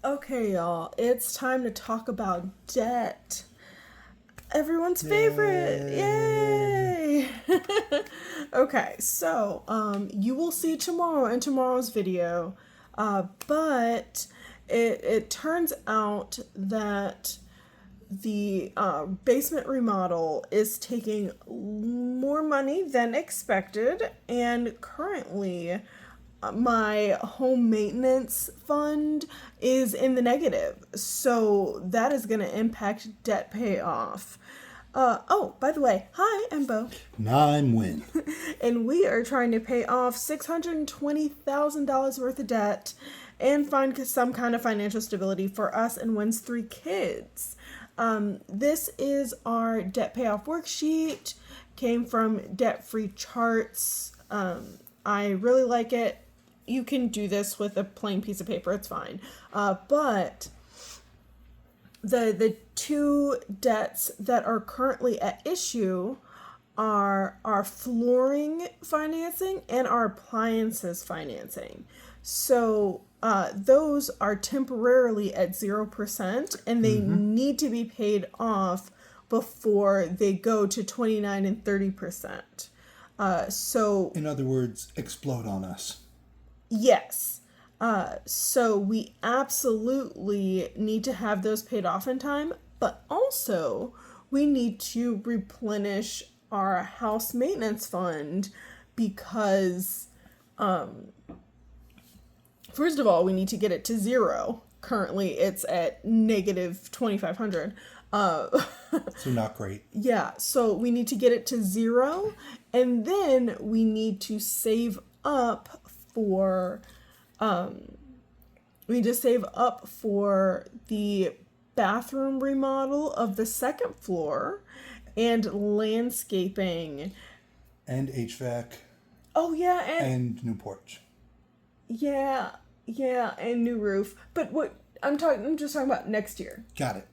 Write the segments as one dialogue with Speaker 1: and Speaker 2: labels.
Speaker 1: Okay, y'all, it's time to talk about debt. Everyone's favorite. Yay! Okay, so you will see tomorrow in tomorrow's video, but it turns out that the basement remodel is taking more money than expected, and currently my home maintenance fund is in the negative. So that is going to impact debt payoff. Oh, by the way, hi, I'm Bo.
Speaker 2: And I'm Win.
Speaker 1: And we are trying to pay off $620,000 worth of debt and find some kind of financial stability for us and Win's 3 kids. This is our debt payoff worksheet. Came from Debt Free Charts. I really like it. You can do this with a plain piece of paper, it's fine. But the two debts that are currently at issue are our flooring financing and our appliances financing. So those are temporarily at 0%, and they need to be paid off before they go to 29 and 30%. So
Speaker 2: In other words, explode on us.
Speaker 1: yes. So we absolutely need to have those paid off in time, but also we need to replenish our house maintenance fund because, first of all, we need to get it to zero. Currently, it's at negative 2,500.
Speaker 2: So not great.
Speaker 1: Yeah, so we need to get it to zero, and then we need to save up for the bathroom remodel of the second floor and landscaping.
Speaker 2: And HVAC.
Speaker 1: Oh yeah,
Speaker 2: And new porch.
Speaker 1: yeah, and new roof. But what I'm just talking about next year.
Speaker 2: Got it.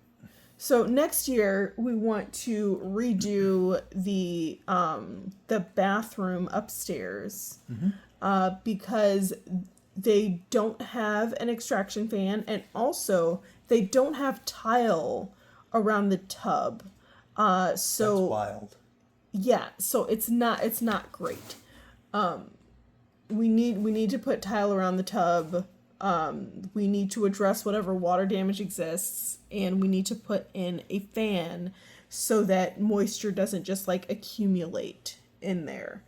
Speaker 1: So next year we want to redo the bathroom upstairs, because they don't have an extraction fan, and also they don't have tile around the tub. So
Speaker 2: That's wild.
Speaker 1: yeah, so it's not great. We need to put tile around the tub. We need to address whatever water damage exists, and we need to put in a fan so that moisture doesn't just like accumulate in there.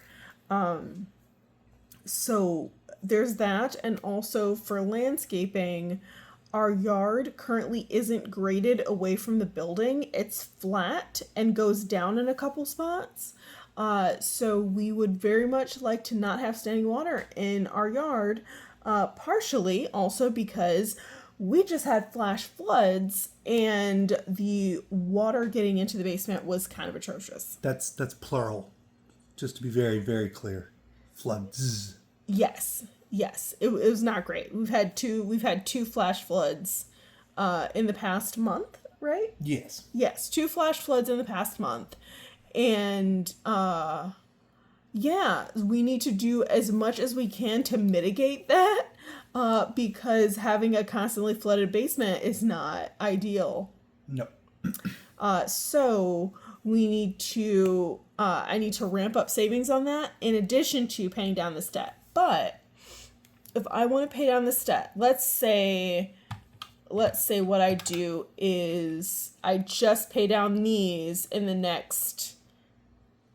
Speaker 1: So there's that, and also for landscaping, our yard currently isn't graded away from the building. It's flat and goes down in a couple spots. So we would very much like to not have standing water in our yard, partially also because we just had flash floods and the water getting into the basement was kind of atrocious.
Speaker 2: That's plural. Just to be very, very clear. Floods.
Speaker 1: Yes. It was not great. We've had two flash floods in the past month, right?
Speaker 2: Yes.
Speaker 1: Yes, 2 flash floods in the past month. And yeah, we need to do as much as we can to mitigate that, because having a constantly flooded basement is not ideal.
Speaker 2: No.
Speaker 1: So we need to I need to ramp up savings on that in addition to paying down this debt. But if I want to pay down this debt, let's say what I do is I just pay down these in the next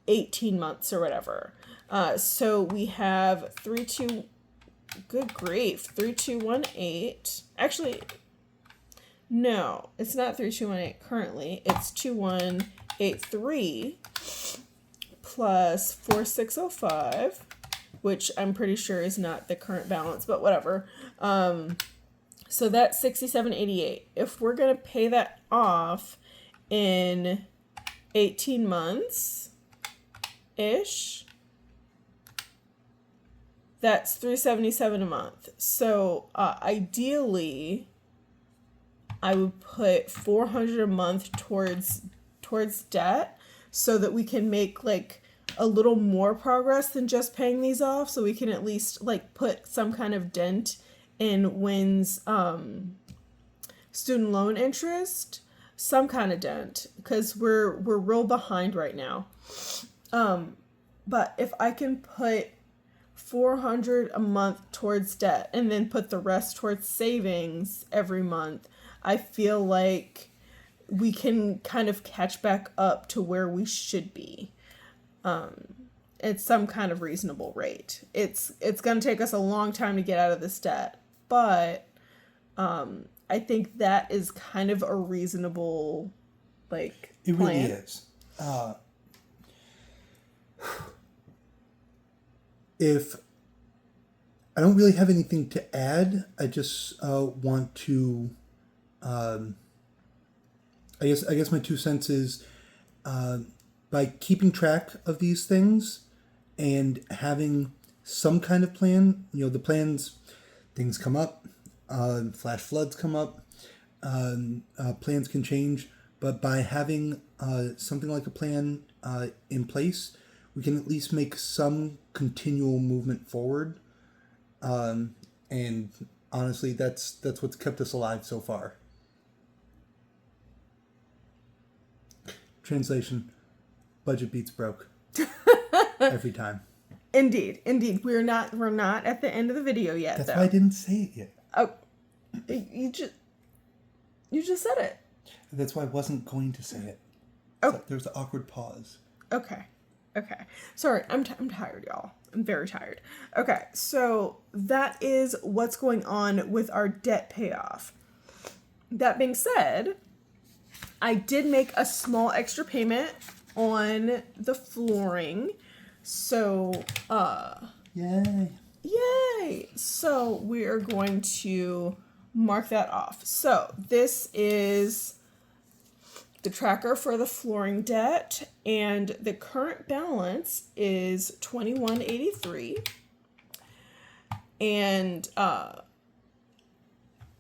Speaker 1: 18 months or whatever. So we have 3218. Actually, no, it's not 3218 currently. It's 2183 plus 4605, which I'm pretty sure is not the current balance, but whatever. So that's 6788. If we're going to pay that off in 18 months ish, that's $377 a month. So ideally I would put $400 a month towards debt so that we can make like a little more progress than just paying these off, so we can at least like put some kind of dent in Win's student loan interest, some kind of dent, because we're real behind right now. But if I can put $400 a month towards debt and then put the rest towards savings every month, I feel like we can kind of catch back up to where we should be. At some kind of reasonable rate. It's going to take us a long time to get out of this debt, but I think that is kind of a reasonable plan.
Speaker 2: It really is. If I don't really have anything to add, I just want to. I guess my 2 cents is by keeping track of these things and having some kind of plan. The plans, things come up, flash floods come up, plans can change, but by having something like a plan in place, we can at least make some continual movement forward. And honestly, that's what's kept us alive so far. Translation: budget beats broke every time.
Speaker 1: Indeed. We're not at the end of the video yet.
Speaker 2: That's why I didn't say it yet.
Speaker 1: Oh, you just said it.
Speaker 2: That's why I wasn't going to say it.
Speaker 1: Oh,
Speaker 2: so there's an awkward pause.
Speaker 1: Okay. Sorry, I'm tired, y'all. I'm very tired. Okay, so that is what's going on with our debt payoff. That being said, I did make a small extra payment on the flooring. So, Yay! So we are going to mark that off. So this is the tracker for the flooring debt, and the current balance is $21.83. And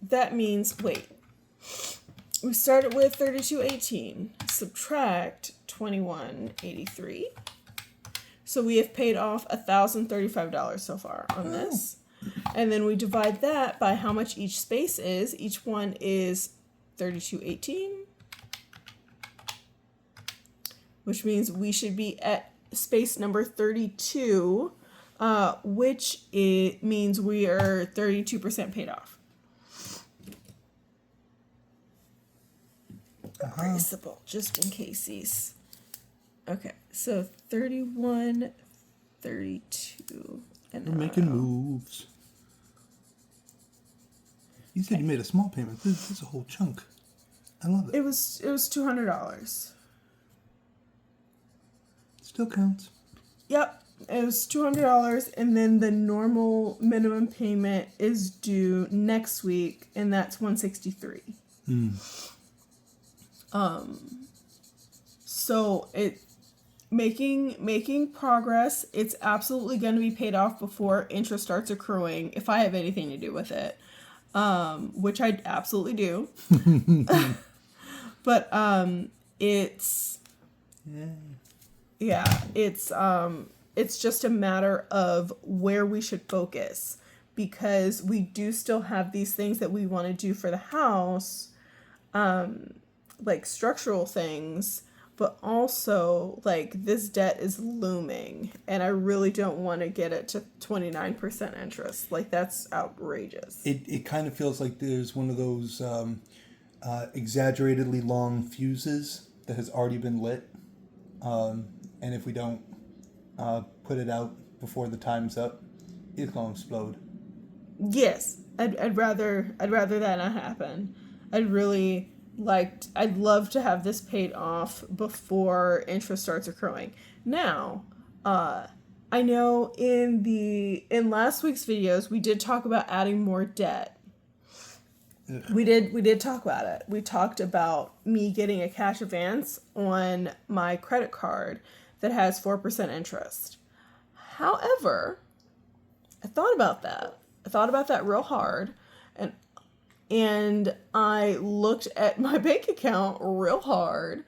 Speaker 1: that means, we started with $32.18, subtract $21.83. So we have paid off $1,035 so far on this. And then we divide that by how much each space is. Each one is $32.18, which means we should be at space number 32, which means we are 32% paid off. Erasable, just in case. Okay, so 31, 32, and
Speaker 2: we're making moves. You said you made a small payment. This is a whole chunk. I love it.
Speaker 1: It was $200.
Speaker 2: Still counts.
Speaker 1: Yep, it was $200, and then the normal minimum payment is due next week, and that's $163. So making progress. It's absolutely going to be paid off before interest starts accruing, if I have anything to do with it, which I absolutely do. But it's just a matter of where we should focus, because we do still have these things that we want to do for the house, like structural things, but also this debt is looming, and I really don't want to get it to 29% interest. That's outrageous.
Speaker 2: It kind of feels like there's one of those exaggeratedly long fuses that has already been lit, and if we don't put it out before the time's up, it's gonna explode.
Speaker 1: Yes, I'd rather that not happen. I'd love to have this paid off before interest starts accruing. Now, I know in last week's videos we did talk about adding more debt. We did talk about it. We talked about me getting a cash advance on my credit card that has 4% interest. However, I thought about that real hard, and I looked at my bank account real hard,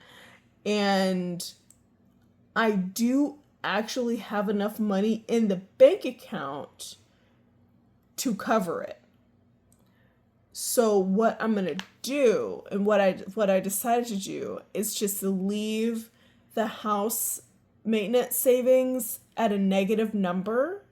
Speaker 1: and I do actually have enough money in the bank account to cover it. So what I'm going to do, and what I decided to do, is just to leave the house maintenance savings at a negative number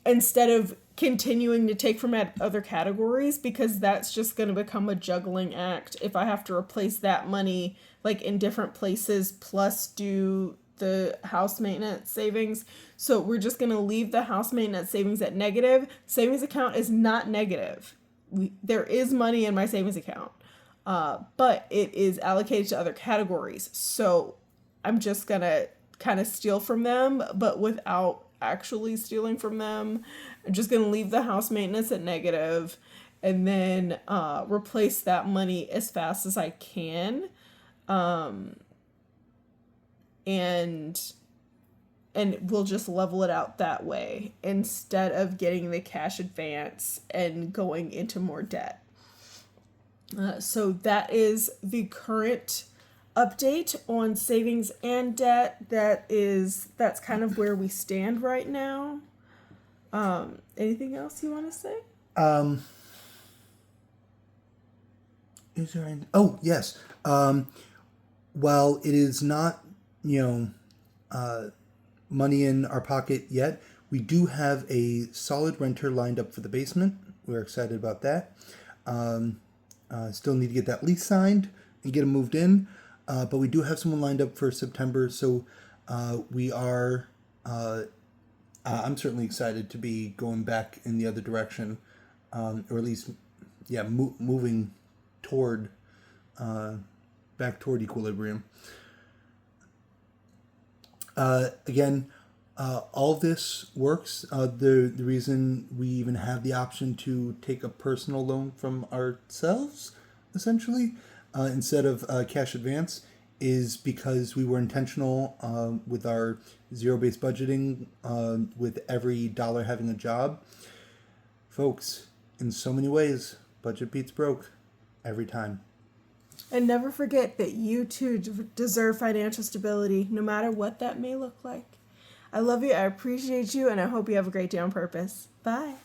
Speaker 1: instead of continuing to take from other categories, because that's just going to become a juggling act if I have to replace that money like in different places plus do the house maintenance savings. So we're just going to leave the house maintenance savings at negative. Savings account is not negative. There is money in my savings account, but it is allocated to other categories. So I'm just going to kind of steal from them, but without actually stealing from them. I'm just going to leave the house maintenance at negative and then replace that money as fast as I can. And we'll just level it out that way instead of getting the cash advance and going into more debt. So that is the current update on savings and debt. That's kind of where we stand right now. Anything else you want to say?
Speaker 2: Is there any... Oh, yes. While it is not, money in our pocket yet, we do have a solid renter lined up for the basement. We're excited about that. Still need to get that lease signed and get them moved in. But we do have someone lined up for September, so we are... I'm certainly excited to be going back in the other direction, or at least, moving toward... back toward equilibrium. Again, all this works. The reason we even have the option to take a personal loan from ourselves, essentially, instead of cash advance, is because we were intentional with our zero-based budgeting, with every dollar having a job. Folks, in so many ways, budget beats broke every time.
Speaker 1: And never forget that you too deserve financial stability, no matter what that may look like. I love you, I appreciate you, and I hope you have a great day on purpose. Bye.